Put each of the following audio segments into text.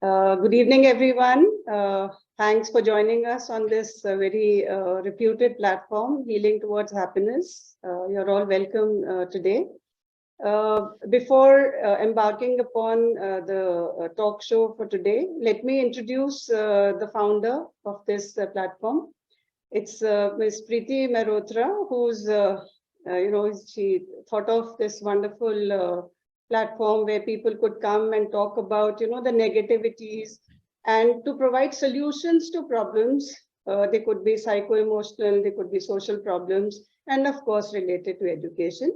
Good evening, everyone. Thanks for joining us on this very reputed platform, Healing Towards Happiness. You're all welcome today. Before embarking upon the talk show for today, let me introduce the founder of this platform. It's Ms. Preeti Mehrotra, who's, she thought of this wonderful platform where people could come and talk about, the negativities and to provide solutions to problems. They could be psycho-emotional, they could be social problems, and of course, related to education.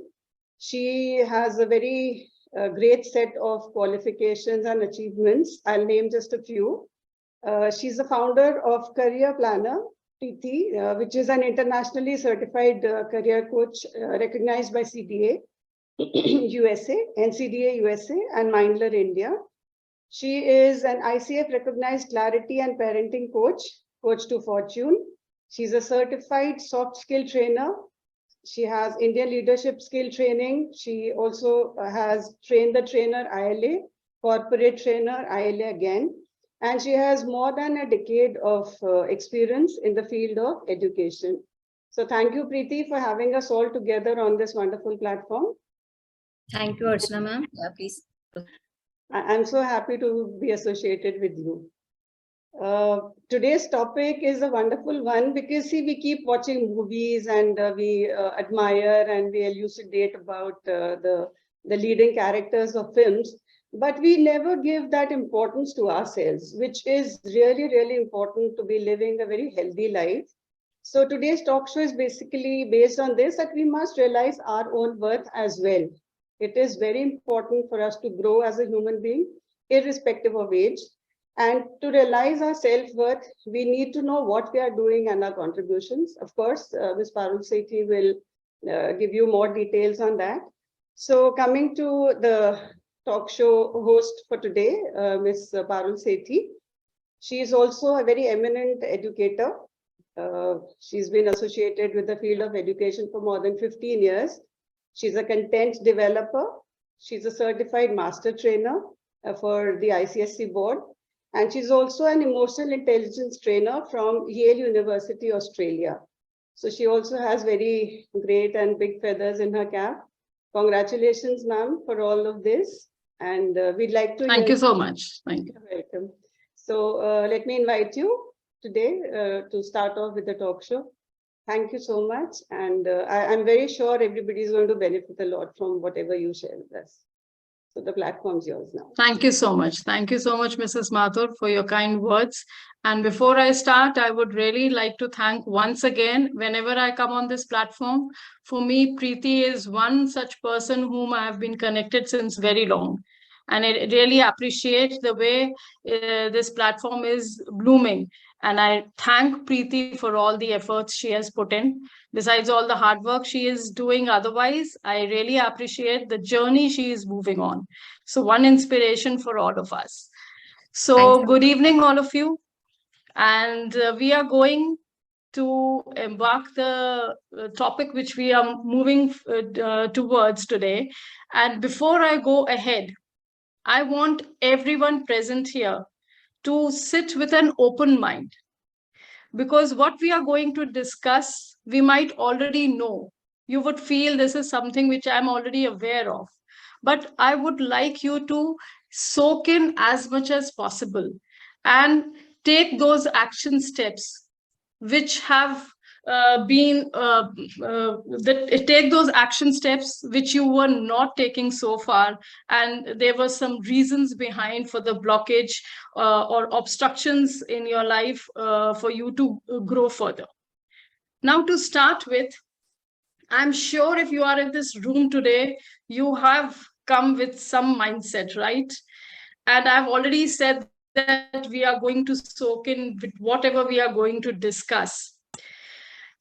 She has a very great set of qualifications and achievements. I'll name just a few. She's the founder of Career Planner, Preeti, which is an internationally certified career coach recognized by CDA USA, NCDA USA, and Mindler India. She is an ICF recognized clarity and parenting coach, Coach to Fortune. She's a certified soft skill trainer. She has Indian leadership skill training. She also has trained the trainer ILA, corporate trainer ILA again. And she has more than a decade of experience in the field of education. So thank you, Preeti, for having us all together on this wonderful platform. Thank you, Archana ma'am. Yeah, please. I'm so happy to be associated with you. Today's topic is a wonderful one because, see, we keep watching movies and we admire and we elucidate about the leading characters of films, but we never give that importance to ourselves, which is really, really important to be living a very healthy life. So today's talk show is basically based on this, that we must realize our own worth as well. It is very important for us to grow as a human being, irrespective of age. And to realize our self-worth, we need to know what we are doing and our contributions. Of course, Ms. Parul Sethi will give you more details on that. So coming to the talk show host for today, Ms. Parul Sethi. She is also a very eminent educator. She's been associated with the field of education for more than 15 years. She's a content developer. She's a certified master trainer for the ICSC board. And she's also an emotional intelligence trainer from Yale University, Australia. So she also has very great and big feathers in her cap. Congratulations, ma'am, for all of this. And we'd like to— Thank you so much. Thank you. You're welcome. So let me invite you today to start off with the talk show. Thank you so much. And I'm very sure everybody is going to benefit a lot from whatever you share with us. So the platform's yours now. Thank you so much. Thank you so much, Mrs. Mathur, for your kind words. And before I start, I would really like to thank once again, whenever I come on this platform, for me, Preeti is one such person whom I have been connected since very long. And I really appreciate the way this platform is blooming. And I thank Preeti for all the efforts she has put in. Besides all the hard work she is doing otherwise, I really appreciate the journey she is moving on. So one inspiration for all of us. So good evening, all of you. And we are going to embark the topic which we are moving towards today. And before I go ahead, I want everyone present here to sit with an open mind, because what we are going to discuss, we might already know. You would feel this is something which I'm already aware of, but I would like you to soak in as much as possible and take those action steps which have take those action steps which you were not taking so far, and there were some reasons behind for the blockage or obstructions in your life for you to grow further. Now, to start with, I'm sure if you are in this room today, you have come with some mindset, right? And I've already said that we are going to soak in with whatever we are going to discuss.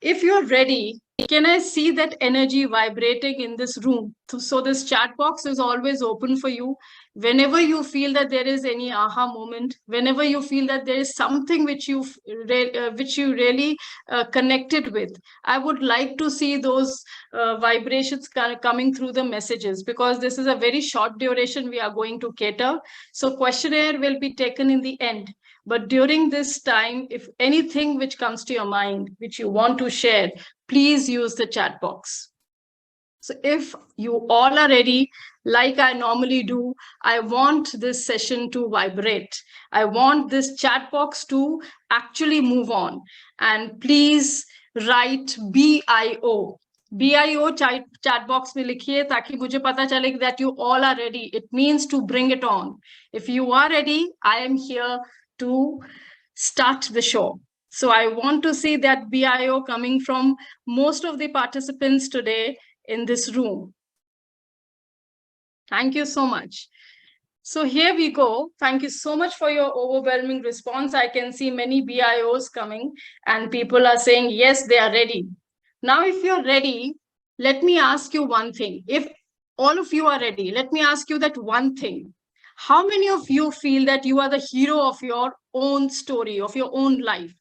If you're ready, can I see that energy vibrating in this room? So this chat box is always open for you. Whenever you feel that there is any aha moment, whenever you feel that there is something which you really connected with, I would like to see those vibrations coming through the messages, because this is a very short duration we are going to cater. So questionnaire will be taken in the end. But during this time, if anything which comes to your mind, which you want to share, please use the chat box. So if you all are ready, like I normally do, I want this session to vibrate. I want this chat box to actually move on. And please write BIO. BIO chat box में लिखिए ताकि मुझे पता चले that you all are ready. It means to bring it on. If you are ready, I am here to start the show. So I want to see that BIO coming from most of the participants today in this room. Thank you so much. So here we go. Thank you so much for your overwhelming response. I can see many BIOs coming and people are saying, yes, they are ready. Now, if you're ready, let me ask you one thing. If all of you are ready, let me ask you that one thing. How many of you feel that you are the hero of your own story, of your own life?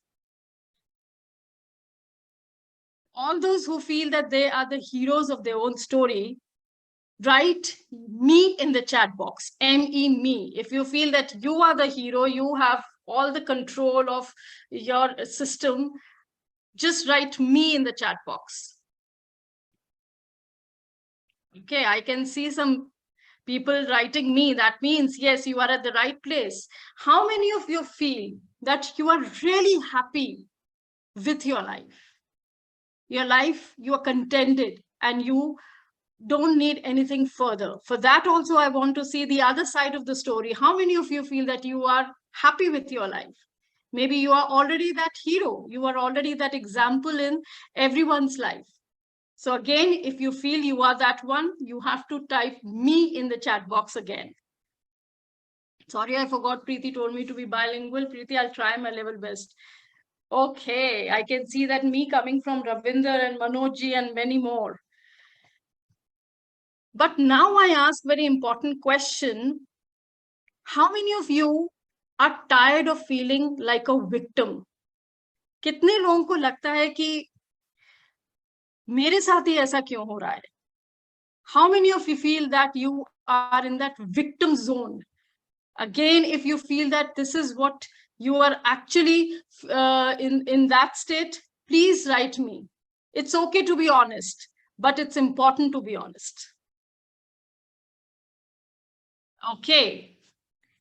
All those who feel that they are the heroes of their own story, write me in the chat box, M-E, me. If you feel that you are the hero, you have all the control of your system, just write me in the chat box. Okay, I can see some people writing me. That means, yes, you are at the right place. How many of you feel that you are really happy with your life? Your life, you are contented and you don't need anything further. For that also, I want to see the other side of the story. How many of you feel that you are happy with your life? Maybe you are already that hero. You are already that example in everyone's life. So again, if you feel you are that one, you have to type me in the chat box again. Sorry, I forgot. Preeti told me to be bilingual. Preeti, I'll try my level best. Okay, I can see that me coming from Ravinder and Manojji and many more. But now I ask very important question. How many of you are tired of feeling like a victim? कितने लोगों को लगता है कि मेरे साथ ही ऐसा क्यों हो रहा है? How many of you feel that you are in that victim zone? Again, if you feel that this is what you are actually in that state, please write me. It's okay to be honest, but it's important to be honest. Okay,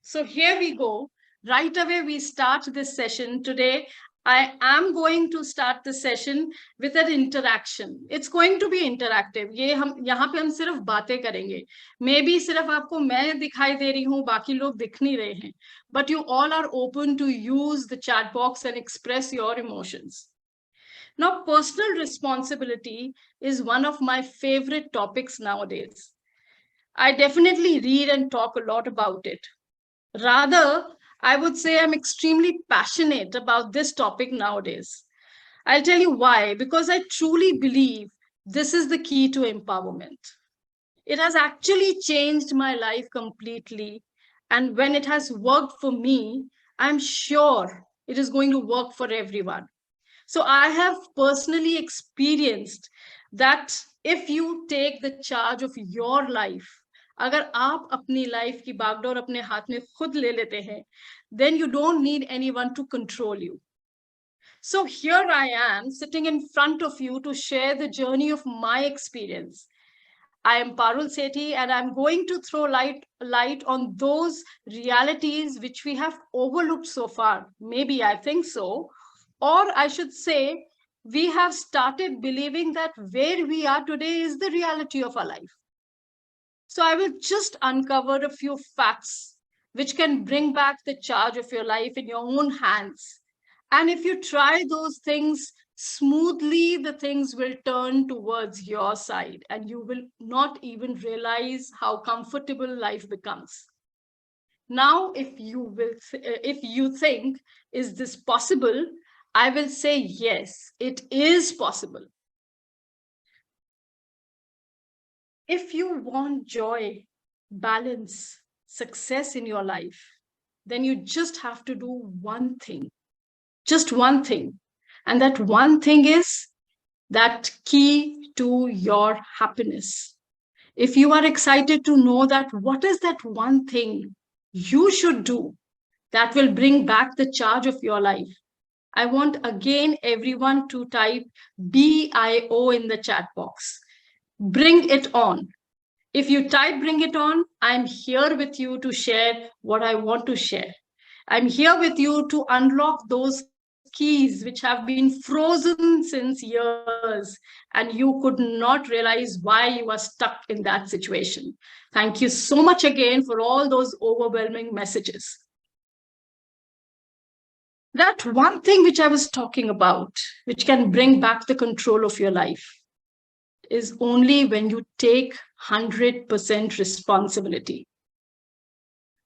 so here we go. Right away, we start this session today. I am going to start the session with an interaction. It's going to be interactive. यहाँ पे हम सिर्फ बातें करेंगे. Maybe सिर्फ आपको मैं दिखाई दे रही हूँ, बाकी लोग दिख नहीं रहे हैं. But you all are open to use the chat box and express your emotions. Now, personal responsibility is one of my favorite topics nowadays. I definitely read and talk a lot about it. Rather, I would say I'm extremely passionate about this topic nowadays. I'll tell you why, because I truly believe this is the key to empowerment. It has actually changed my life completely. And when it has worked for me, I'm sure it is going to work for everyone. So I have personally experienced that if you take the charge of your life, अगर आप अपनी life की बागडोर अपने हाथ में खुद ले लेते हैं, then you don't need anyone to control you. So here I am sitting in front of you to share the journey of my experience. I am Parul Sethi and I'm going to throw light on those realities which we have overlooked so far. Maybe I think so. Or I should say, we have started believing that where we are today is the reality of our life. So I will just uncover a few facts which can bring back the charge of your life in your own hands. And if you try those things smoothly, the things will turn towards your side and you will not even realize how comfortable life becomes. Now, if you think, is this possible? I will say, yes, it is possible. If you want joy, balance, success in your life, then you just have to do one thing, just one thing. And that one thing is that key to your happiness. If you are excited to know that what is that one thing you should do that will bring back the charge of your life, I want again everyone to type BIO in the chat box. Bring it on. If you type bring it on, I'm here with you to share what I want to share. I'm here with you to unlock those keys which have been frozen since years and you could not realize why you are stuck in that situation. Thank you so much again for all those overwhelming messages. That one thing which I was talking about, which can bring back the control of your life, is only when you take 100% responsibility.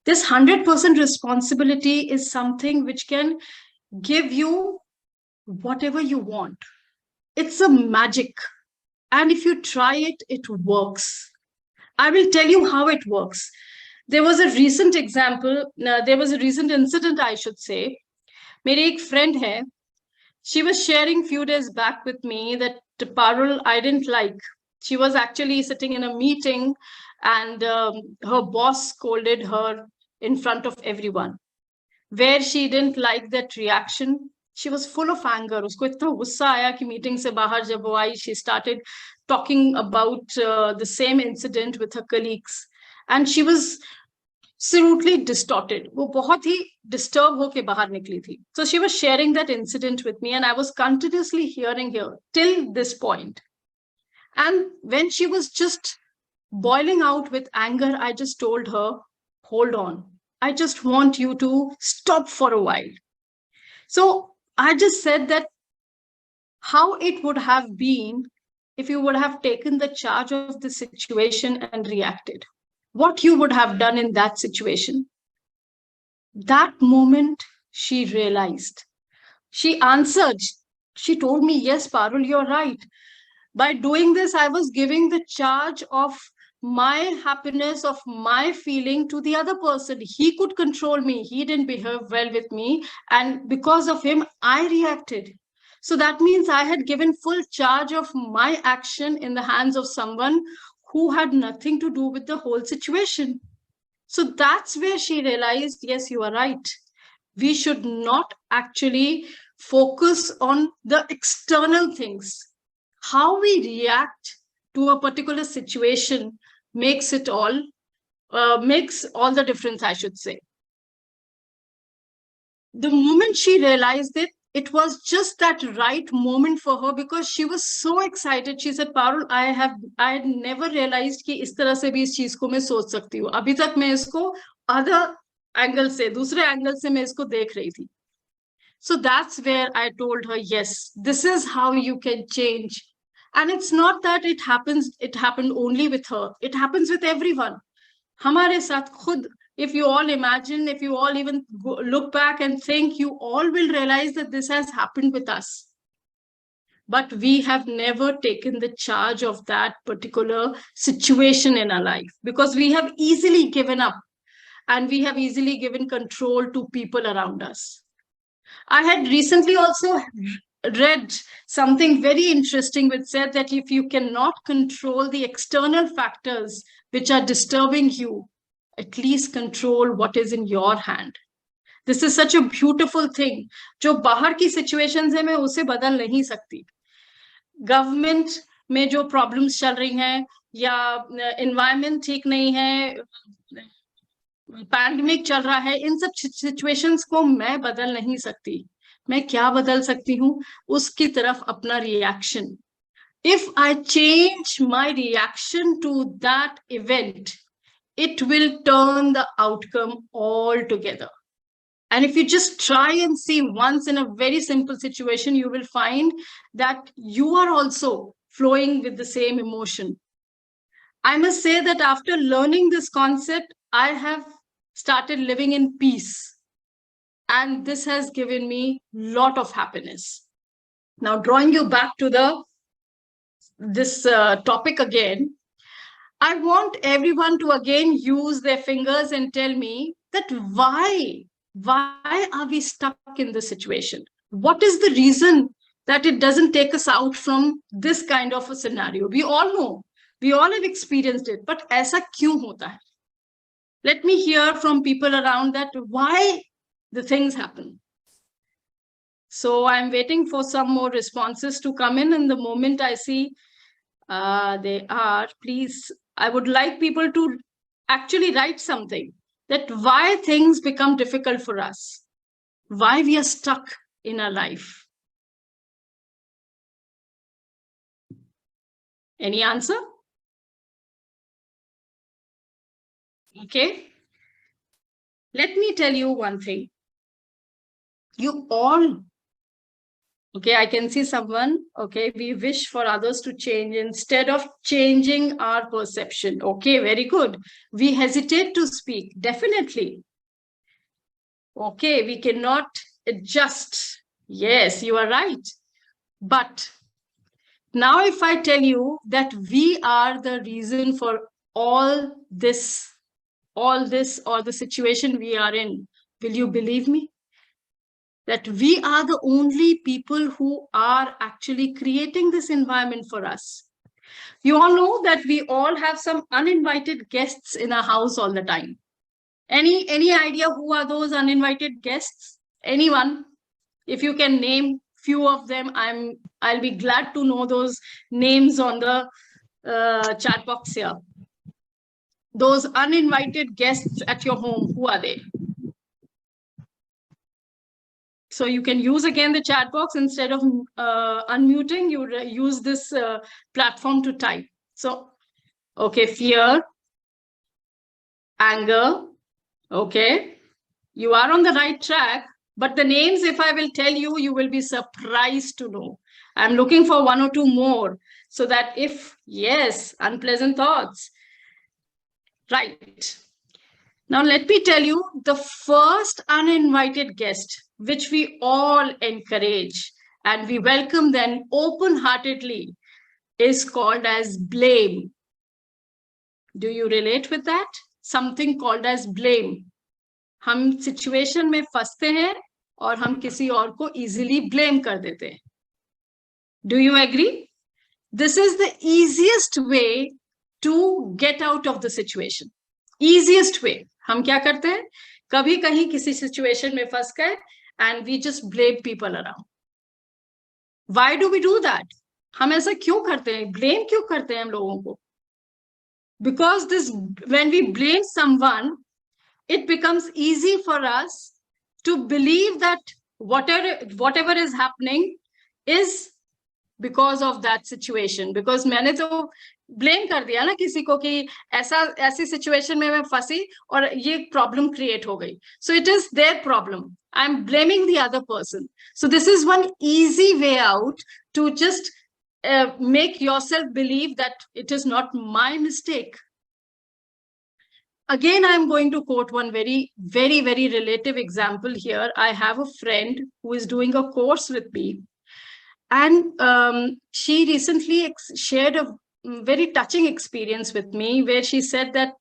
This 100% responsibility is something which can give you whatever you want. It's a magic. And if you try it, it works. I will tell you how it works. There was a recent incident, I should say. मेरी एक friend है, she was sharing few days back with me that Parul I didn't like. She was actually sitting in a meeting and her boss scolded her in front of everyone. Where she didn't like that reaction, she was full of anger. उसको इतना गुस्सा आया कि meeting से बाहर जब वो आई, she started talking about the same incident with her colleagues. And she was absolutely distorted. वो बहुत ही disturb होके बाहर निकली थी. So she was sharing that incident with me and I was continuously hearing her till this point. And when she was just boiling out with anger, I just told her, hold on. I just want you to stop for a while. So I just said that how it would have been if you would have taken the charge of the situation and reacted. What you would have done in that situation. That moment she realized. She answered. She told me, yes, Parul, you're right. By doing this, I was giving the charge of my happiness, of my feeling to the other person. He could control me. He didn't behave well with me. And because of him, I reacted. So that means I had given full charge of my action in the hands of someone who had nothing to do with the whole situation. So that's where she realized, yes, you are right. We should not actually focus on the external things. How we react to a particular situation makes all the difference, I should say. The moment she realized it was just that right moment for her because she was so excited. She said, Parul, I had never realized कि इस तरह से भी इस चीज को मैं सोच सकती हूँ. अभी तक मैं इसको other angle से, दूसरे angle से मैं इसको देख रही थी. So that's where I told her, yes, this is how you can change. And it's not that it happened only with her. It happens with everyone. हमारे साथ खुद, if you all imagine, if you all even look back and think, you all will realize that this has happened with us. But we have never taken the charge of that particular situation in our life because we have easily given up and we have easily given control to people around us. I had recently also read something very interesting which said that if you cannot control the external factors which are disturbing you, at least control what is in your hand. This is such a beautiful thing. जो बाहर की situations है मैं उसे बदल नहीं सकती. Government में जो problems चल रही हैं या environment ठीक नहीं है, पैंडेमिक चल रहा है, इन सब सिचुएशंस को मैं बदल नहीं सकती. मैं क्या बदल सकती हूँ? उसकी तरफ अपना reaction. If I change my reaction to that event, it will turn the outcome altogether. And if you just try and see once in a very simple situation, you will find that you are also flowing with the same emotion. I must say that after learning this concept, I have started living in peace. And this has given me a lot of happiness. Now, drawing you back to this topic again, I want everyone to again use their fingers and tell me that why are we stuck in this situation? What is the reason that it doesn't take us out from this kind of a scenario? We all know, we all have experienced it, but ऐसा क्यों होता है? Let me hear from people around that why the things happen. So I'm waiting for some more responses to come in, and the moment I see they are, please, I would like people to actually write something, that why things become difficult for us, why we are stuck in our life. Any answer? Okay. Let me tell you one thing. You all, okay, I can see someone, okay, we wish for others to change instead of changing our perception. Okay, very good. We hesitate to speak, definitely. Okay, we cannot adjust. Yes, you are right. But now if I tell you that we are the reason for all this or the situation we are in, will you believe me? That we are the only people who are actually creating this environment for us. You all know that we all have some uninvited guests in our house all the time. Any idea who are those uninvited guests? Anyone? If you can name few of them, I'll be glad to know those names on the chat box here. Those uninvited guests at your home, who are they? So you can use again the chat box. Instead of unmuting, you use this platform to type. So, okay, fear, anger, okay. You are on the right track, but the names, if I will tell you, you will be surprised to know. I'm looking for one or two more, so that if, yes, unpleasant thoughts. Right. Now, let me tell you the first uninvited guest, which we all encourage and we welcome them open-heartedly, is called as blame. Do you relate with that? Something called as blame. हम situation में फंसते हैं और हम किसी और को easily blame कर देते हैं. Do you agree? This is the easiest way to get out of the situation. Easiest way. हम क्या करते हैं? कभी कहीं किसी situation में फंस गए and we just blame people around. Why do we do that? हम ऐसा क्यों करते हैं? Blame क्यों करते हैं हम लोगों को? Because when we blame someone, it becomes easy for us to believe that whatever is happening is because of that situation. Because मैंने तो blame कर दिया ना किसी को कि ऐसी situation में मैं फंसी और ये problem create हो गई. So it is their problem. I'm blaming the other person. So this is one easy way out to just make yourself believe that it is not my mistake. Again, I'm going to quote one very, very, very relative example here. I have a friend who is doing a course with me. And she recently shared a very touching experience with me where she said that,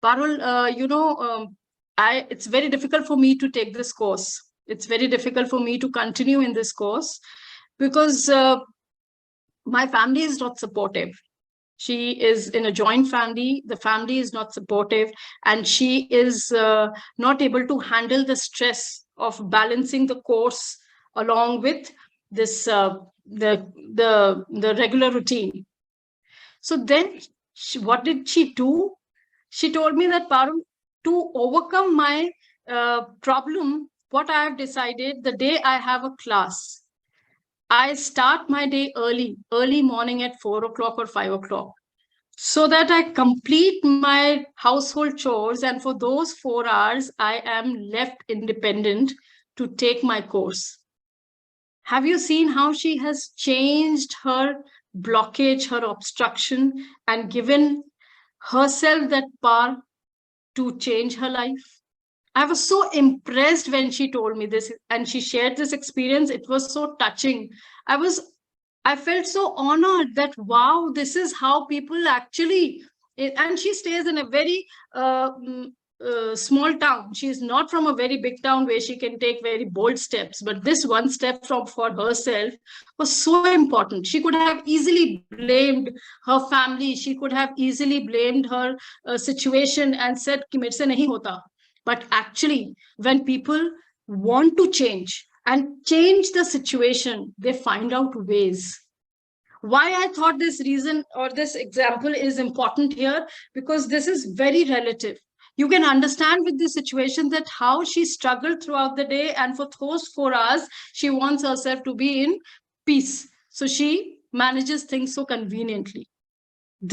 Parul, it's very difficult for me to take this course. It's very difficult for me to continue in this course because my family is not supportive. She is in a joint family. The family is not supportive, and she is not able to handle the stress of balancing the course along with this the regular routine. So then, what did she do? She told me that, Parul, to overcome my problem, what I have decided, the day I have a class, I start my day early morning at 4 o'clock or 5 o'clock, so that I complete my household chores. And for those 4 hours, I am left independent to take my course. Have you seen how she has changed her blockage, her obstruction, and given herself that power to change her life? I was so impressed when she told me this and she shared this experience. It was so touching. I was I felt so honored that, wow, this is how people actually, and she stays in a very small town. She is not from a very big town where she can take very bold steps, but this one step for herself was so important. She could have easily blamed her family. She could have easily blamed her situation and said, "Ki mere se nahi hota." But actually, when people want to change and change the situation, they find out ways. Why I thought this reason or this example is important here, because this is very relative. You can understand with this situation that how she struggled throughout the day, and for those 4 hours, she wants herself to be in peace. So she manages things so conveniently.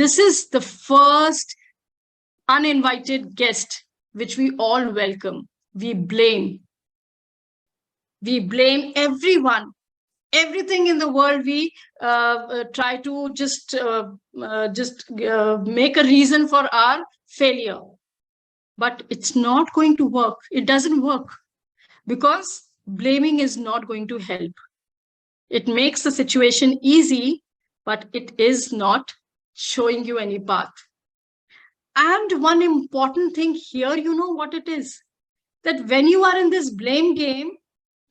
This is the first uninvited guest which we all welcome. We blame. We blame everyone. Everything in the world, we try to just make a reason for our failure. But it's not going to work. It doesn't work, because blaming is not going to help. It makes the situation easy, but it is not showing you any path. And one important thing here, you know what it is? That when you are in this blame game,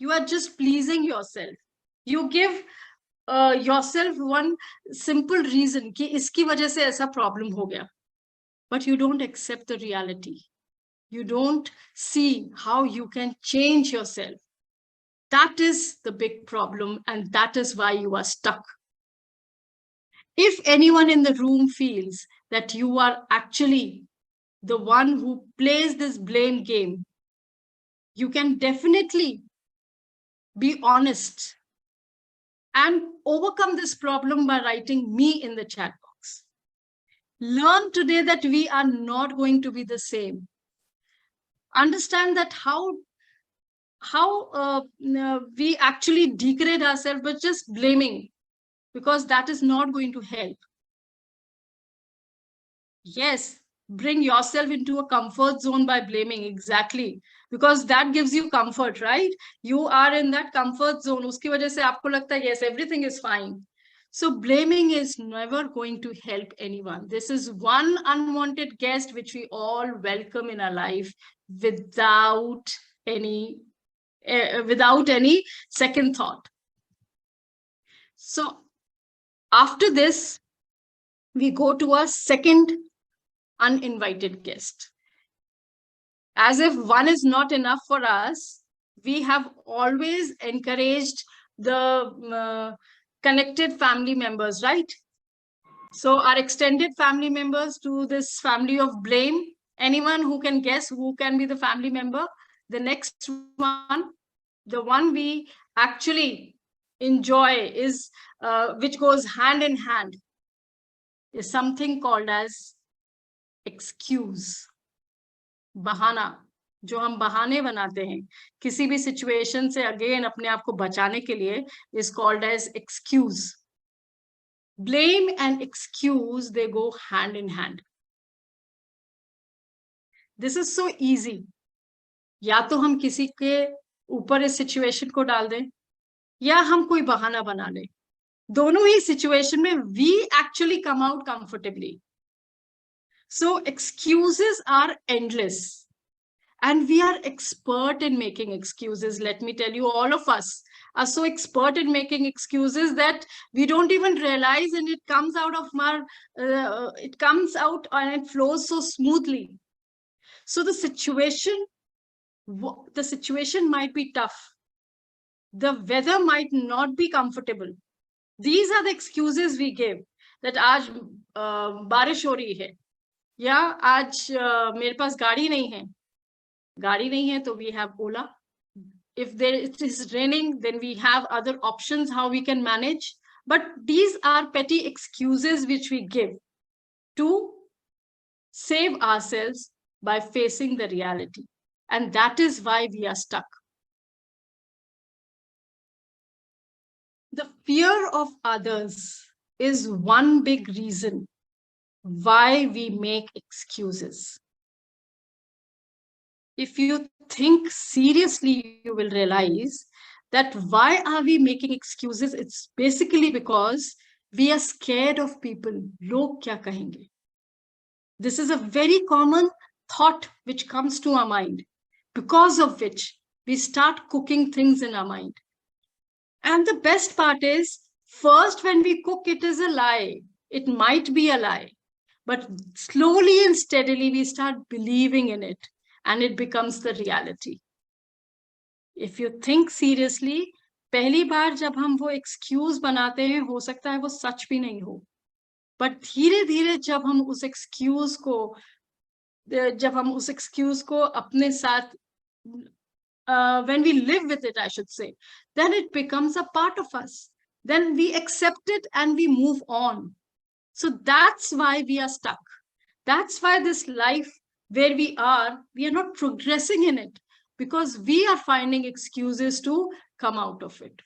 you are just pleasing yourself. You give yourself one simple reason कि इसकी वजह से ऐसा problem हो गया. But you don't accept the reality. You don't see how you can change yourself. That is the big problem, and that is why you are stuck. If anyone in the room feels that you are actually the one who plays this blame game, you can definitely be honest and overcome this problem by writing me in the chat box. Learn today that we are not going to be the same. Understand that how we actually degrade ourselves by just blaming, because that is not going to help. Yes, bring yourself into a comfort zone by blaming, exactly, because that gives you comfort, right? You are in that comfort zone. Uski wajah se aapko lagta hai, yes, everything is fine. So blaming is never going to help anyone. This is one unwanted guest which we all welcome in our life without any second thought. So after this, we go to our second uninvited guest. As if one is not enough for us, we have always encouraged the connected family members, right? So our extended family members to this family of blame. Anyone who can guess who can be the family member? The next one, the one we actually enjoy is, which goes hand in hand, is something called as excuse. बहाना. जो हम बहाने बनाते हैं किसी भी situation से again अपने आप को बचाने के लिए, is called as excuse. Blame and excuse, they go hand in hand. This is so easy. या तो हम किसी के ऊपर इस सिचुएशन को डाल दें, या हम कोई बहाना बना लें. दोनों ही सिचुएशन में we actually come out comfortably. So excuses are endless, and we are expert in making excuses. Let me tell you, all of us are so expert in making excuses that we don't even realize, and it comes out of it comes out and it flows so smoothly. So the situation might be tough. The weather might not be comfortable. These are the excuses we give, that आज बारिश हो रही है, या आज मेरे पास गाड़ी नहीं है. गाड़ी नहीं है तो we have Ola. If it is raining, then we have other options how we can manage. But these are petty excuses which we give to save ourselves by facing the reality. And that is why we are stuck. The fear of others is one big reason why we make excuses. If you think seriously, you will realize that why are we making excuses? It's basically because we are scared of people. Log kya kahenge? This is a very common thought which comes to our mind, because of which we start cooking things in our mind. And the best part is, first when we cook, it is a lie. It might be a lie, but slowly and steadily we start believing in it, and it becomes the reality. If you think seriously, पहली बार जब हम वो excuse बनाते हैं, हो सकता है वो सच भी नहीं हो, but धीरे धीरे जब हम उस excuse को अपने साथ when we live with it, I should say, then it becomes a part of us. Then we accept it and we move on. So that's why we are stuck. That's why this life where we are not progressing in it, because we are finding excuses to come out of it.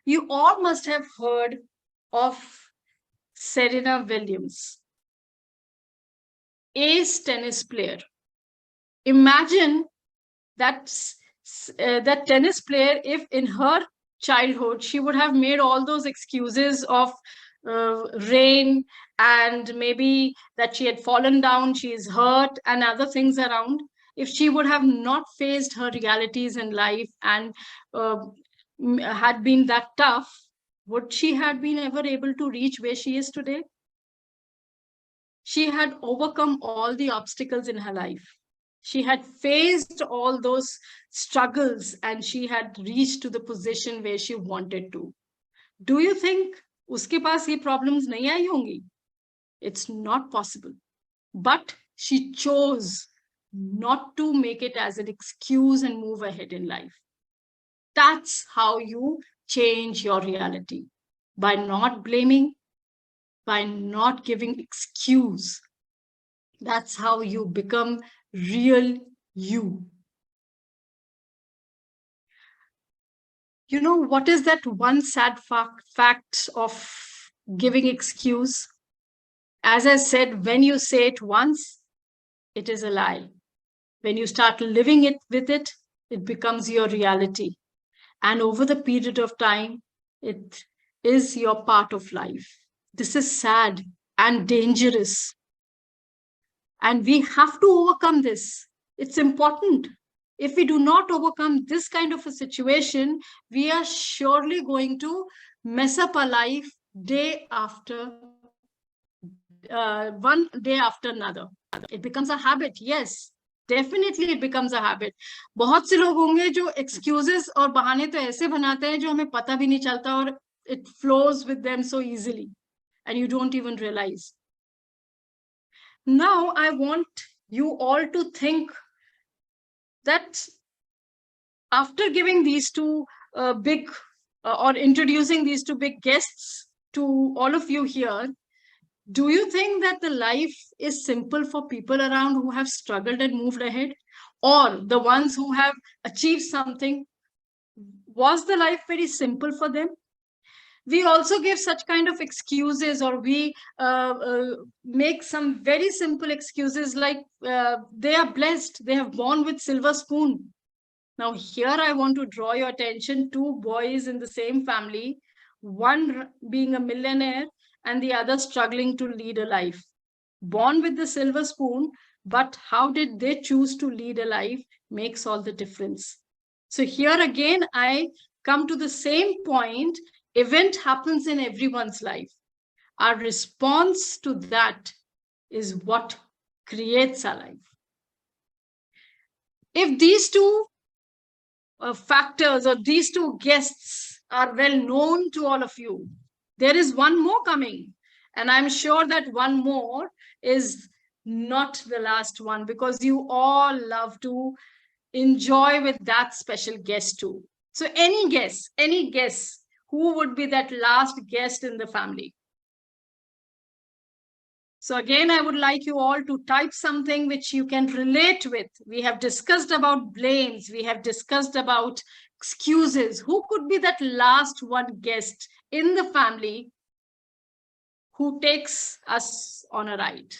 You all must have heard of Serena Williams, ace tennis player. Imagine that tennis player, if in her childhood she would have made all those excuses of rain and maybe that she had fallen down, she is hurt and other things around. If she would have not faced her realities in life and had been that tough, would she have been ever able to reach where she is today? She had overcome all the obstacles in her life. She had faced all those struggles and she had reached to the position where she wanted to. Do you think uske paas ye problems nahi aayi hongi? It's not possible. But she chose not to make it as an excuse and move ahead in life. That's how you change your reality. By not blaming, by not giving excuse. That's how you become real you. You know, what is that one sad fact of giving excuse? As I said, when you say it once, it is a lie. When you start living it with it, it becomes your reality. And over the period of time, it is your part of life. This is sad and dangerous. And we have to overcome this. It's important. If we do not overcome this kind of a situation, we are surely going to mess up our life day after one day after another. It becomes a habit. Yes, definitely it becomes a habit. बहुत से लोग होंगे जो excuses और बहाने तो ऐसे बनाते हैं जो हमें पता भी नहीं चलता और it flows with them so easily and you don't even realize. Now I want you all to think that after giving these two or introducing these two big guests to all of you here, do you think that the life is simple for people around who have struggled and moved ahead, or the ones who have achieved something? Was the life very simple for them? We also give such kind of excuses, or we make some very simple excuses like they are blessed, they have born with silver spoon. Now here I want to draw your attention, two boys in the same family, one being a millionaire and the other struggling to lead a life. Born with the silver spoon, but how did they choose to lead a life makes all the difference. So here again, I come to the same point. Event happens in everyone's life. Our response to that is what creates our life. If these two factors or these two guests are well known to all of you, there is one more coming. And I'm sure that one more is not the last one, because you all love to enjoy with that special guest too. So any guess, who would be that last guest in the family? So again, I would like you all to type something which you can relate with. We have discussed about blames. We have discussed about excuses. Who could be that last one guest in the family who takes us on a ride?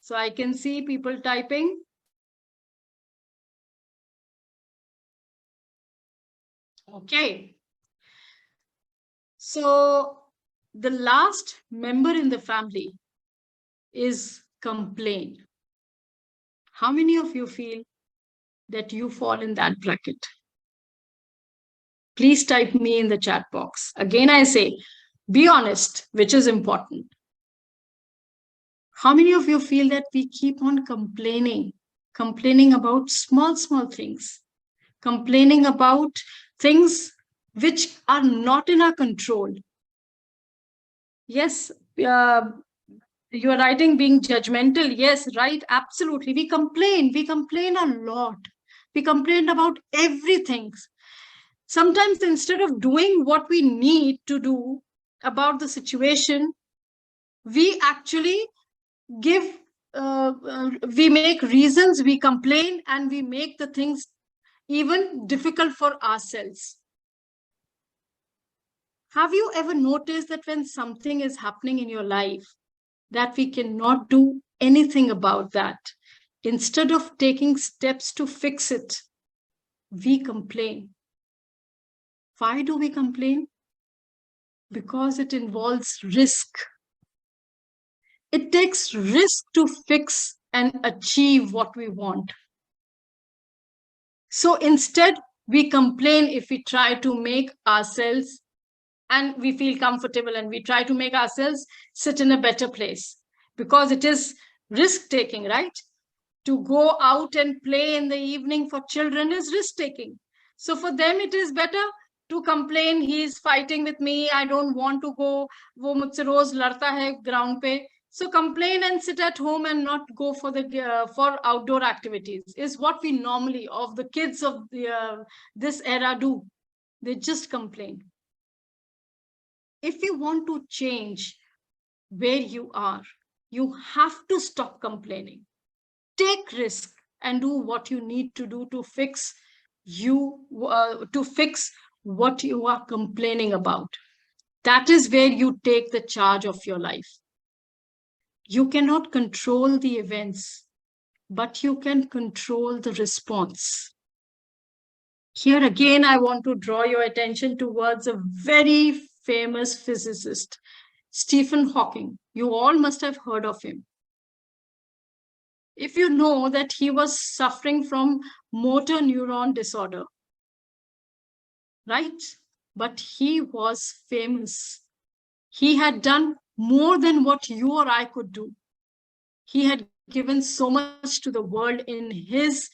So I can see people typing. Okay. So the last member in the family is complain. How many of you feel that you fall in that bracket? Please type me in the chat box. Again, I say, be honest, which is important. How many of you feel that we keep on complaining about small things, complaining about things which are not in our control? Yes, you are writing being judgmental. Yes, right, absolutely. We complain a lot. We complain about everything. Sometimes instead of doing what we need to do about the situation, we actually give, we make reasons, we complain, and we make the things even difficult for ourselves. Have you ever noticed that when something is happening in your life, that we cannot do anything about that, instead of taking steps to fix it, we complain? Why do we complain? Because it involves risk. It takes risk to fix and achieve what we want. So instead, we complain if we try to make ourselves, and we feel comfortable, and we try to make ourselves sit in a better place, because it is risk taking, right? To go out and play in the evening for children is risk taking. So for them, it is better to complain, he is fighting with me, I don't want to go, wo mujhse roz ladta hai ground pe. So complain and sit at home and not go for the for outdoor activities is what we normally of the kids of the this era do. They just complain. If you want to change where you are, you have to stop complaining. Take risk and do what you need to do to fix what you are complaining about. That is where you take the charge of your life. You cannot control the events, but you can control the response. Here again, I want to draw your attention towards a very famous physicist, Stephen Hawking. You all must have heard of him. If you know that he was suffering from motor neuron disorder, right? But he was famous. He had done more than what you or I could do. He had given so much to the world in his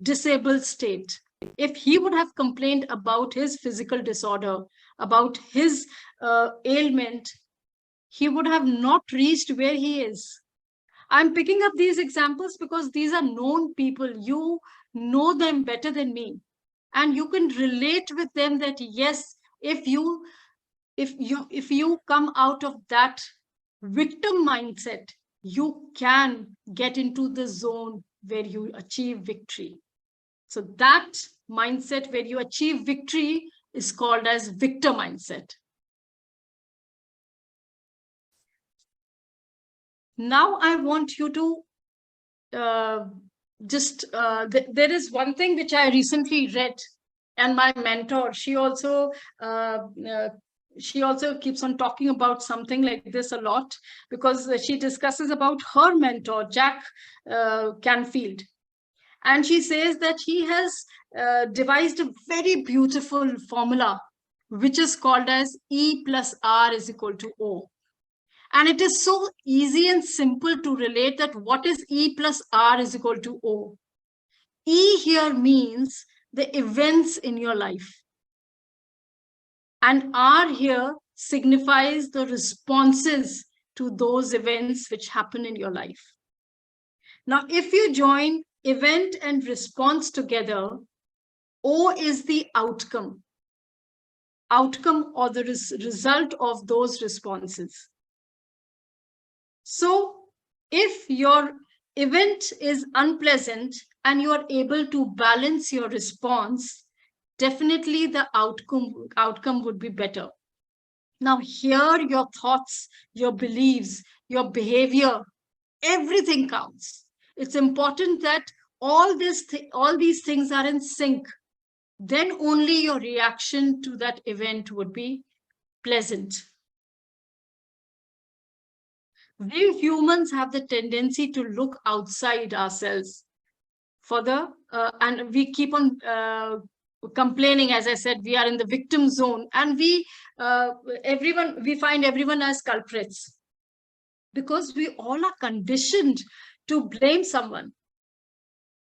disabled state. If he would have complained about his physical disorder, about his ailment, he would have not reached where he is. I'm picking up these examples because these are known people. You know them better than me. And you can relate with them that, yes, if you come out of that victim mindset, you can get into the zone where you achieve victory. So that mindset where you achieve victory is called as victor mindset. Now I want you to there is one thing which I recently read, and my mentor, she also keeps on talking about something like this a lot, because she discusses about her mentor, Jack Canfield. And she says that he has devised a very beautiful formula, which is called as E plus R is equal to O. And it is so easy and simple to relate that what is E plus R is equal to O. E here means the events in your life. And R here signifies the responses to those events which happen in your life. Now, if you join event and response together, O is the outcome or the result of those responses. So if your event is unpleasant and you are able to balance your response, definitely the outcome would be better. Now here, your thoughts, your beliefs, your behavior, everything counts. It's important that all these things are in sync. then only your reaction to that event would be pleasant. We humans have the tendency to look outside ourselves for the, and we keep on complaining. As I said, we are in the victim zone, and we find everyone as culprits, because we all are conditioned to blame someone,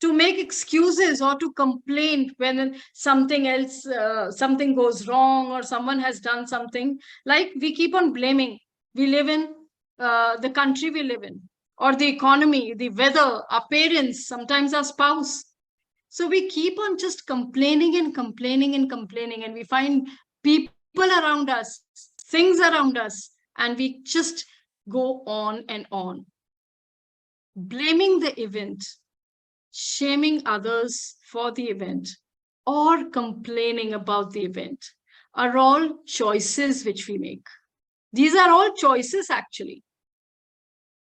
to make excuses, or to complain when something else, something goes wrong, or someone has done something. Like, we keep on blaming. We live in the country we live in, or the economy, the weather, our parents, sometimes our spouse. So we keep on just complaining and complaining and complaining, and we find people around us, things around us, and we just go on and on. Blaming the event, shaming others for the event, or complaining about the event are all choices which we make. These are all choices, actually.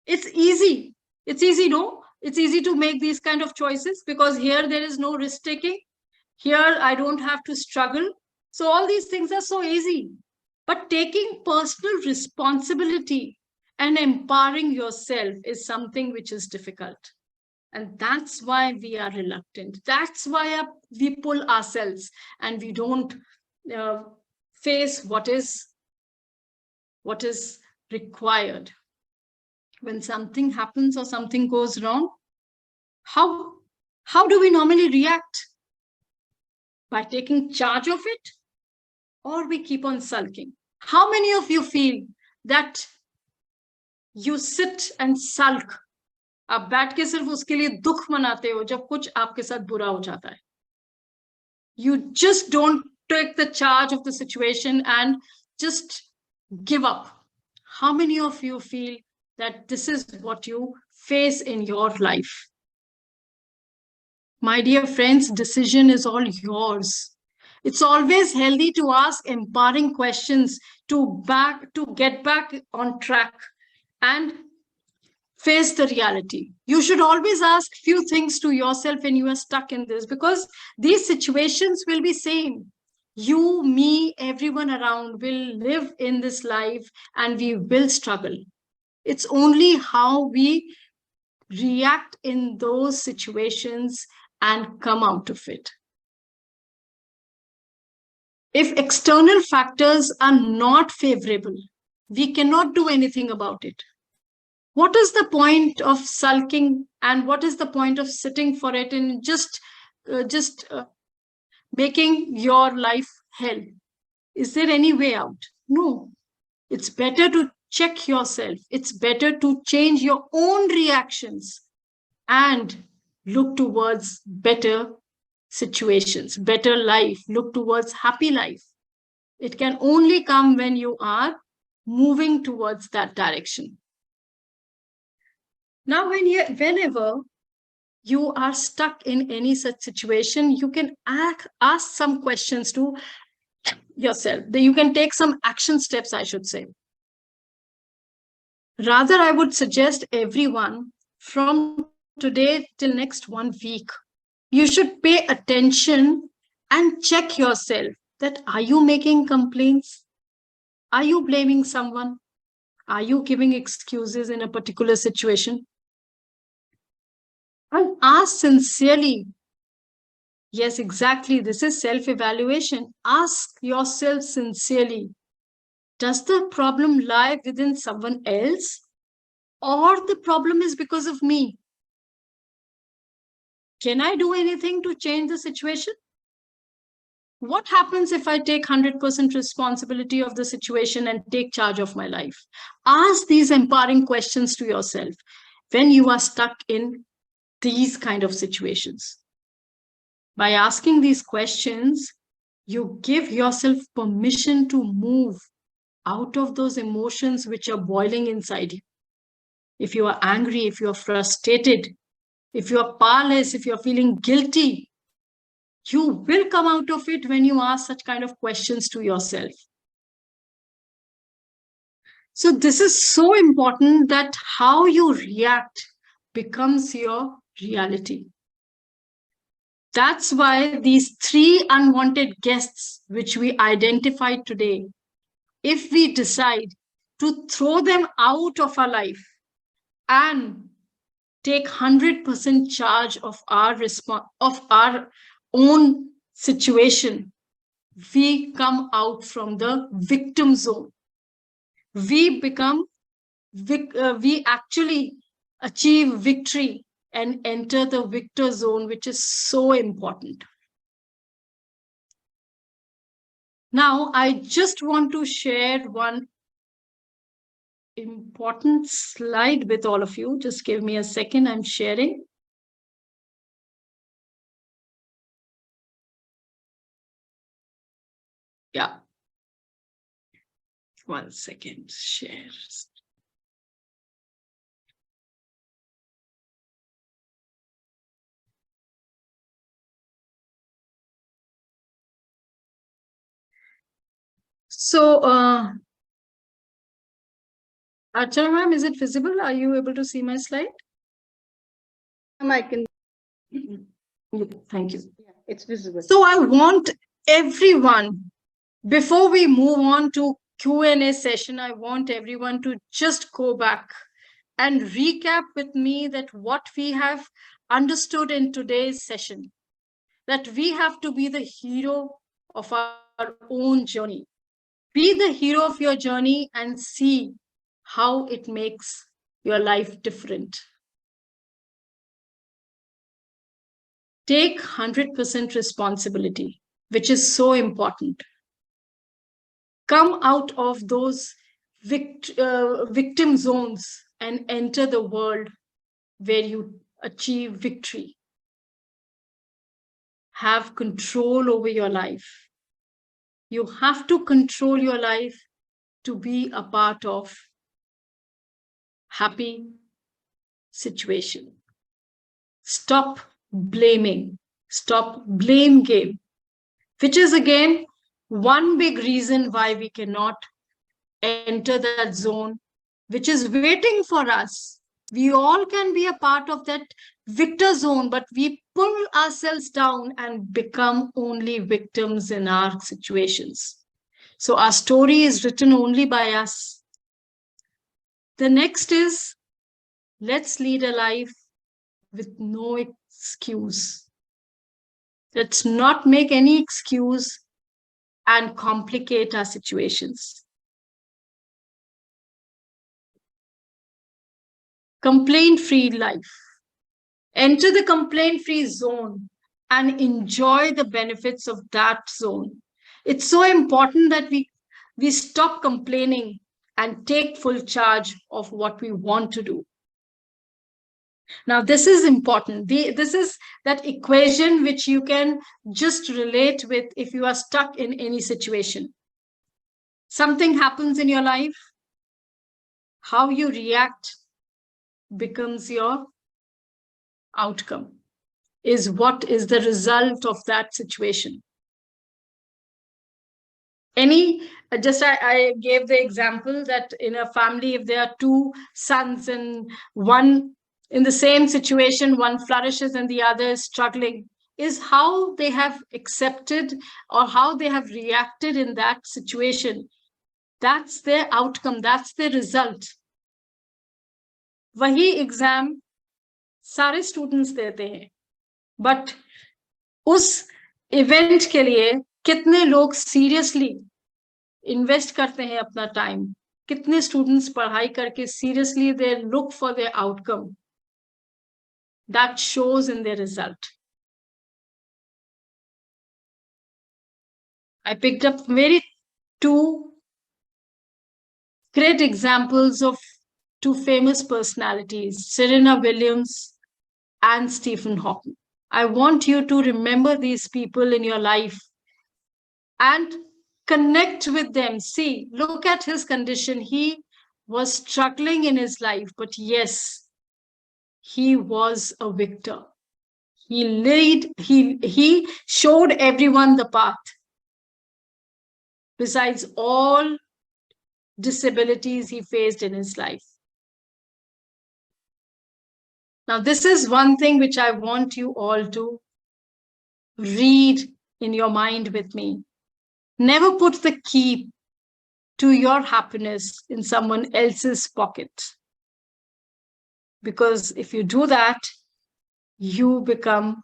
It's easy. It's easy, no? It's easy to make these kind of choices, because here there is no risk taking. Here I don't have to struggle. So all these things are so easy. But taking personal responsibility and empowering yourself is something which is difficult. And that's why we are reluctant. That's why we pull ourselves, and we don't face what is required. When something happens or something goes wrong, how do we normally react? By taking charge of it, or we keep on sulking? How many of you feel that you sit and sulk? आप बैठ के सिर्फ उसके लिए दुख मनाते हो जब कुछ आपके साथ बुरा हो जाता है. You just don't take the charge of the situation and just give up. How many of you feel that this is what you face in your life? My dear friends, decision is all yours. It's always healthy to ask empowering questions to get back on track and face the reality. You should always ask few things to yourself when you are stuck in this, because these situations will be same. You, me, everyone around will live in this life, and we will struggle. It's only how we react in those situations and come out of it. If external factors are not favorable, we cannot do anything about it. What is the point of sulking, and what is the point of sitting for it and just making your life hell? Is there any way out? No. It's better to check yourself. It's better to change your own reactions and look towards better situations, better life, look towards happy life. It can only come when you are moving towards that direction. Now, whenever you are stuck in any such situation, you can ask some questions to yourself. You can take some action steps, I should say. Rather, I would suggest everyone, from today till next 1 week, you should pay attention and check yourself that, are you making complaints? Are you blaming someone? Are you giving excuses in a particular situation? And ask sincerely. Yes, exactly. This is self-evaluation. Ask yourself sincerely. Does the problem lie within someone else, or the problem is because of me? Can I do anything to change the situation? What happens if I take 100% responsibility of the situation and take charge of my life? Ask these empowering questions to yourself when you are stuck in these kind of situations. By asking these questions, you give yourself permission to move out of those emotions which are boiling inside you. If you are angry, if you are frustrated, if you are powerless, if you are feeling guilty, you will come out of it when you ask such kind of questions to yourself. So this is so important, that how you react becomes your reality. That's why these 3 unwanted guests, which we identified today, if we decide to throw them out of our life and take 100% charge of our own situation, we come out from the victim zone. We actually achieve victory and enter the victor zone, which is so important. Now, I just want to share one important slide with all of you. Just give me a second, I'm sharing. Yeah. 1 second, share. So, Archana ma'am, is it visible? Are you able to see my slide? I can. Thank you. Yeah, it's visible. So I want everyone, before we move on to Q&A session, I want everyone to just go back and recap with me that what we have understood in today's session, that we have to be the hero of our own journey. Be the hero of your journey and see how it makes your life different. Take 100% responsibility, which is so important. Come out of those victim zones and enter the world where you achieve victory. Have control over your life. You have to control your life to be a part of happy situation. Stop blaming. Stop blame game, which is again one big reason why we cannot enter that zone, which is waiting for us. We all can be a part of that victor zone, but we pull ourselves down and become only victims in our situations. So our story is written only by us. The next is, let's lead a life with no excuse. Let's not make any excuse and complicate our situations. Complaint-free life. Enter the complaint-free zone and enjoy the benefits of that zone. It's so important that we stop complaining and take full charge of what we want to do. Now, this is important. This is that equation which you can just relate with if you are stuck in any situation. Something happens in your life, how you react becomes your outcome, is what is the result of that situation. I gave the example that in a family, if there are 2 sons and one in the same situation, one flourishes and the other is struggling, is how they have accepted or how they have reacted in that situation. That's their outcome, that's their result. वही exam सारे students देते हैं, but उस event के लिए कितने लोग seriously invest करते हैं अपना टाइम, कितने स्टूडेंट्स पढ़ाई करके seriously they look for their outcome, that shows in their result. I picked up very 2 great examples of 2 famous personalities, Serena Williams and Stephen Hawking. I want you to remember these people in your life and connect with them. See, look at his condition. He was struggling in his life, but yes, he was a victor. He showed everyone the path. Besides all disabilities he faced in his life. Now, this is one thing which I want you all to read in your mind with me. Never put the key to your happiness in someone else's pocket. Because if you do that, you become,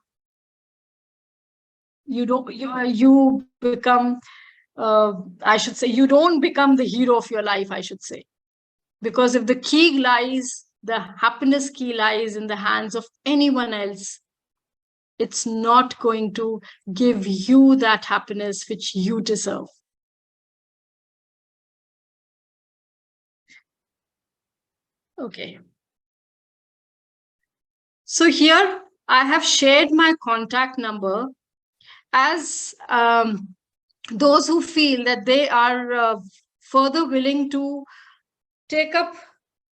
I should say, you don't become the hero of your life, I should say. Because if the key lies, the happiness key lies in the hands of anyone else, it's not going to give you that happiness which you deserve. Okay. So here I have shared my contact number as those who feel that they are further willing to take up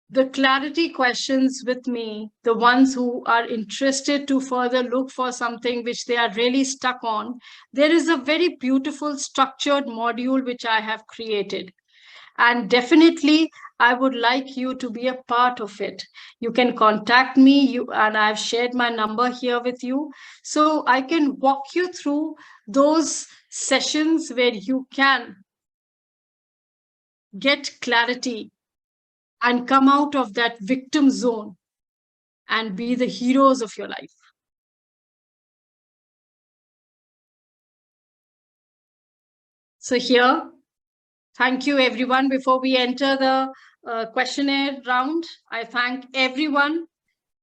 the clarity questions with me, the ones who are interested to further look for something which they are really stuck on. There is a very beautiful structured module which I have created. And definitely, I would like you to be a part of it. You can contact me, and I've shared my number here with you. So I can walk you through those sessions where you can get clarity and come out of that victim zone and be the heroes of your life. So here, thank you everyone. Before we enter the questionnaire round, I thank everyone,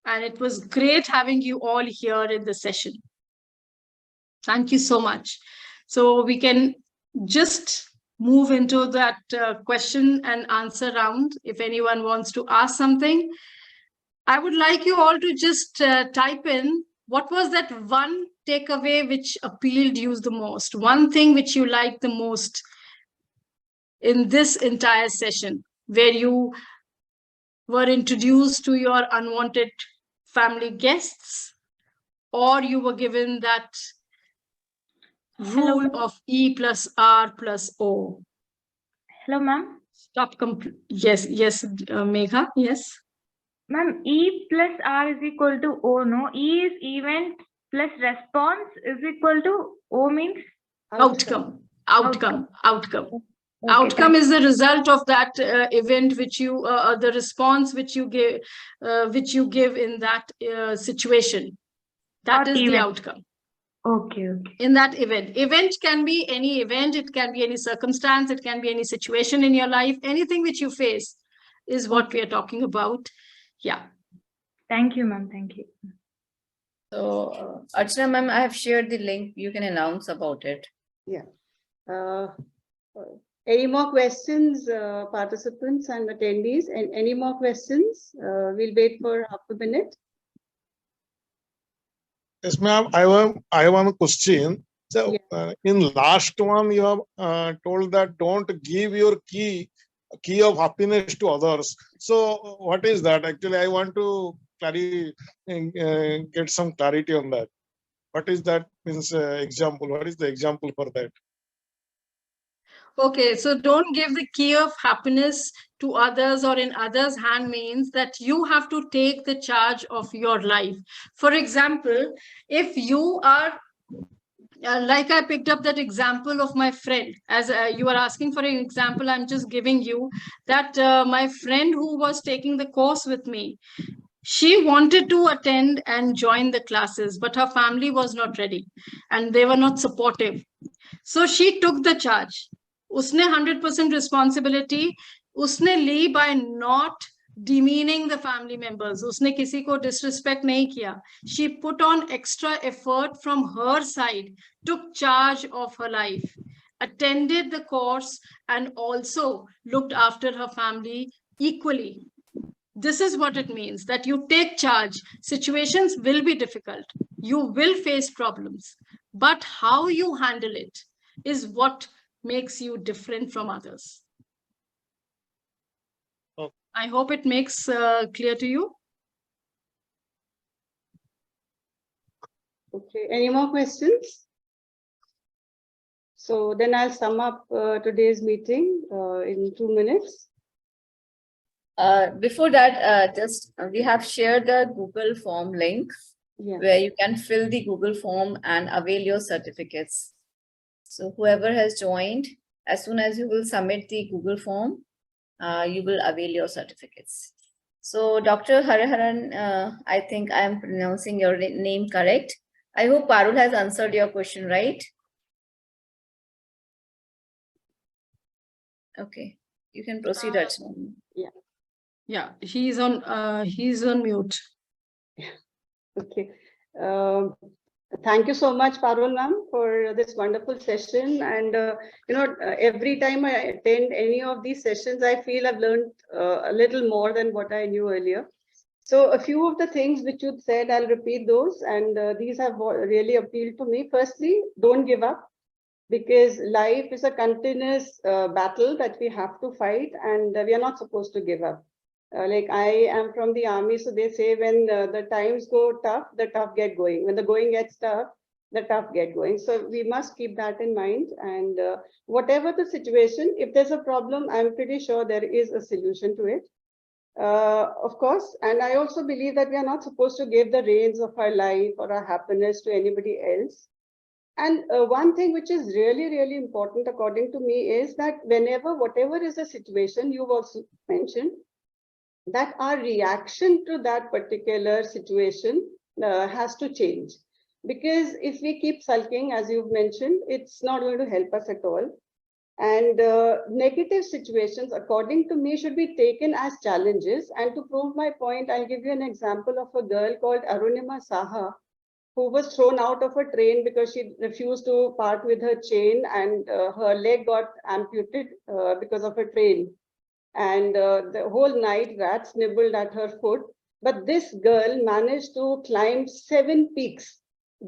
and it was great having you all here in the session. Thank you so much. So we can just move into that question and answer round. If anyone wants to ask something, I would like you all to just type in what was that one takeaway which appealed you the most, one thing which you liked the most in this entire session, where you were introduced to your unwanted family guests, or you were given that rule of E plus R plus O. Hello, ma'am. Stop. Yes, Megha, yes. Ma'am, E plus R is equal to O, no? E is event plus response is equal to O means? Outcome. Okay, Outcome is the result of that event which you, the response which you give in that situation. That is the outcome. Okay. In that event. Event can be any event, it can be any circumstance, it can be any situation in your life, anything which you face is what we are talking about. Yeah. Thank you, ma'am. Thank you. So, Archana ma'am, I have shared the link. You can announce about it. Yeah. Any more questions, participants and attendees? And any more questions? We'll wait for half a minute. Yes, ma'am. I have a question. So, in last one, you have told that don't give your key of happiness to others. So, what is that? Actually, I want to get some clarity on that. What is that? Means example. What is the example for that? Okay, so don't give the key of happiness to others or in others' hand means that you have to take the charge of your life. For example, if you are, like I picked up that example of my friend, as you are asking for an example, I'm just giving you that my friend who was taking the course with me, she wanted to attend and join the classes, but her family was not ready and they were not supportive. So she took the charge. Usne 100% responsibility usne ली by not demeaning the family members. Usne kisi ko disrespect nahi kiya. She put on extra effort from her side, took charge of her life, attended the course, and also looked after her family equally. This is what it means, that you take charge. Situations will be difficult. You will face problems, but how you handle it is what makes you different from others. Okay. I hope it makes clear to you. Okay, any more questions? So then I'll sum up today's meeting in 2 minutes. Before that, we have shared the Google form link. Yeah. where you can fill the Google form and avail your certificates. So whoever has joined, as soon as you will submit the Google form, you will avail your certificates. So Dr. Hariharan, I think I am pronouncing your name correct. I hope Parul has answered your question, right? Okay, you can proceed, Archana. Yeah, he's on mute. Okay. Thank you so much, Parul ma'am, for this wonderful session. And, every time I attend any of these sessions, I feel I've learned a little more than what I knew earlier. So a few of the things which you said, I'll repeat those. And these have really appealed to me. Firstly, don't give up, because life is a continuous battle that we have to fight, and we are not supposed to give up. Like I am from the army, so they say when the times go tough, the tough get going. When the going gets tough, the tough get going. So we must keep that in mind. And whatever the situation, if there's a problem, I'm pretty sure there is a solution to it. Of course, and I also believe that we are not supposed to give the reins of our life or our happiness to anybody else. And one thing which is really, really important, according to me, is that whatever is the situation, you've also mentioned, that our reaction to that particular situation has to change. Because if we keep sulking, as you've mentioned, it's not going to help us at all. And negative situations, according to me, should be taken as challenges. And to prove my point, I'll give you an example of a girl called Arunima Saha, who was thrown out of a train because she refused to part with her chain, and her leg got amputated because of a train. And the whole night rats nibbled at her foot. But this girl managed to climb 7 peaks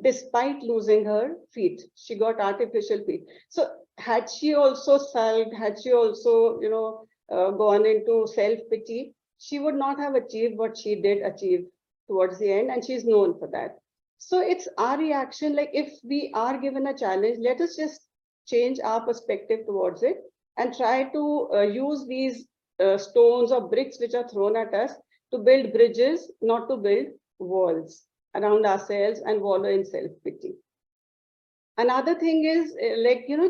despite losing her feet. She got artificial feet. So had she also sulked, had she also, gone into self-pity, she would not have achieved what she did achieve towards the end, and she's known for that. So it's our reaction. Like if we are given a challenge, let us just change our perspective towards it and try to use these stones or bricks which are thrown at us to build bridges, not to build walls around ourselves and wallow in self-pity. Another thing is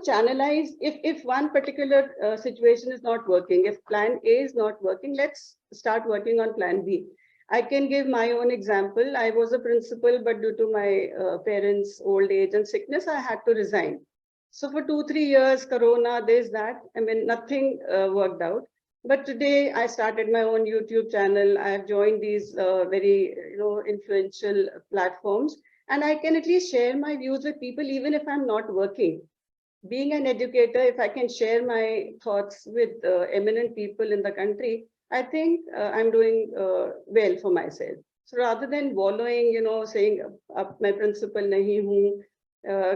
channelize. If one particular situation is not working, if plan A is not working, let's start working on plan B. I can give my own example. I was a principal, but due to my parents' old age and sickness, I had to resign. So for 2-3 years, Corona, this, that, nothing worked out. But today I started my own YouTube channel. I have joined these very influential platforms, and I can at least share my views with people, even if I'm not working. Being an educator, if I can share my thoughts with eminent people in the country, I think I'm doing well for myself. So rather than wallowing, saying, "Ab main principal nahi hu,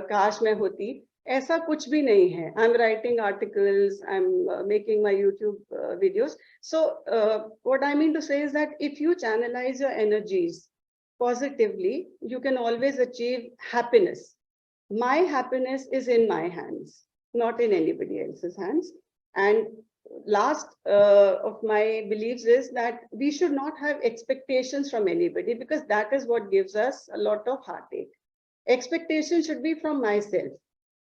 kash main hoti," ऐसा कुछ भी नहीं है. I'm writing articles, I'm making my YouTube videos. So what I mean to say is that if you channelize your energies positively, you can always achieve happiness. My happiness is in my hands, not in anybody else's hands. And last of my beliefs is that we should not have expectations from anybody, because that is what gives us a lot of heartache. Expectation should be from myself.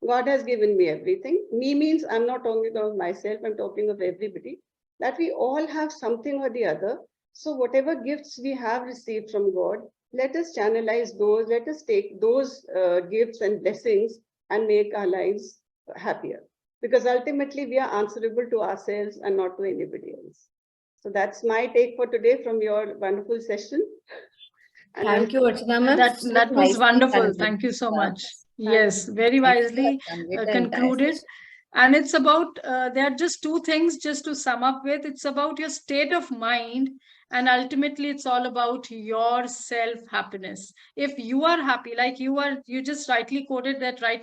God has given me everything. Me means I'm not talking of myself, I'm talking of everybody, that we all have something or the other. So whatever gifts we have received from God, let us channelize those, let us take those gifts and blessings and make our lives happier. Because ultimately we are answerable to ourselves and not to anybody else. So that's my take for today from your wonderful session. And Thank you, Archana ma'am. That was wonderful. Thank you so much. Yes, very wisely concluded. And it's about, there are just 2 things just to sum up with. It's about your state of mind, and ultimately it's all about your self-happiness. If you are happy, like you just rightly quoted that right now,